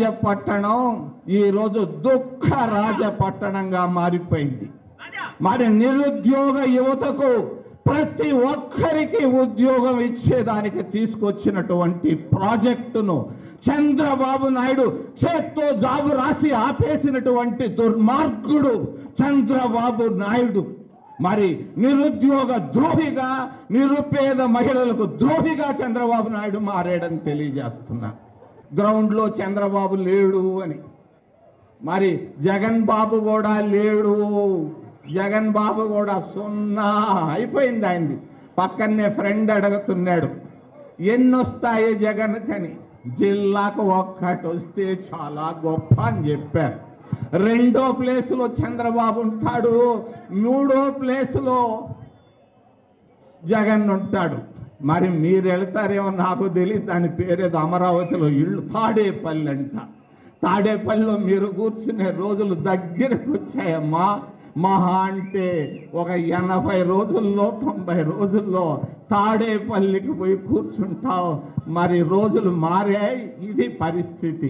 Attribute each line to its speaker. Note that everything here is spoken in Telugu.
Speaker 1: రాజపట్టణం ఈరోజు దుఃఖ రాజపట్టణంగా మారిపోయింది. మరి నిరుద్యోగ యువతకు ప్రతి ఒక్కరికి ఉద్యోగం ఇచ్చేదానికి తీసుకొచ్చినటువంటి ప్రాజెక్టును చంద్రబాబు నాయుడు చేత్తో జాబు రాసి ఆపేసినటువంటి దుర్మార్గుడు చంద్రబాబు నాయుడు మరి నిరుద్యోగ ద్రోహిగా, నిరుపేద మహిళలకు ద్రోహిగా చంద్రబాబు నాయుడు మారాడని తెలియజేస్తున్నా. గ్రౌండ్లో చంద్రబాబు లేడు అని, మరి జగన్ బాబు కూడా లేడు. జగన్ బాబు కూడా సున్నా అయిపోయింది ఆయనది. పక్కనే ఫ్రెండ్ అడుగుతున్నాడు ఎన్నొస్తాయి జగన్ కని. జిల్లాకు ఒక్కటి వస్తే చాలా గొప్ప అని చెప్పారు. రెండో ప్లేసులో చంద్రబాబు ఉంటాడు, మూడో ప్లేసులో జగన్ ఉంటాడు. మరి మీరు వెళ్తారేమో నాకు తెలియదు. దాని పేరేదో అమరావతిలో ఇళ్ళు తాడేపల్లి అంట. తాడేపల్లిలో మీరు కూర్చునే రోజులు దగ్గరకు వచ్చాయమ్మా. మహా అంటే ఒక 80 రోజుల్లో 90 రోజుల్లో తాడేపల్లికి పోయి కూర్చుంటావు. మరి రోజులు మారాయి. ఇది పరిస్థితి.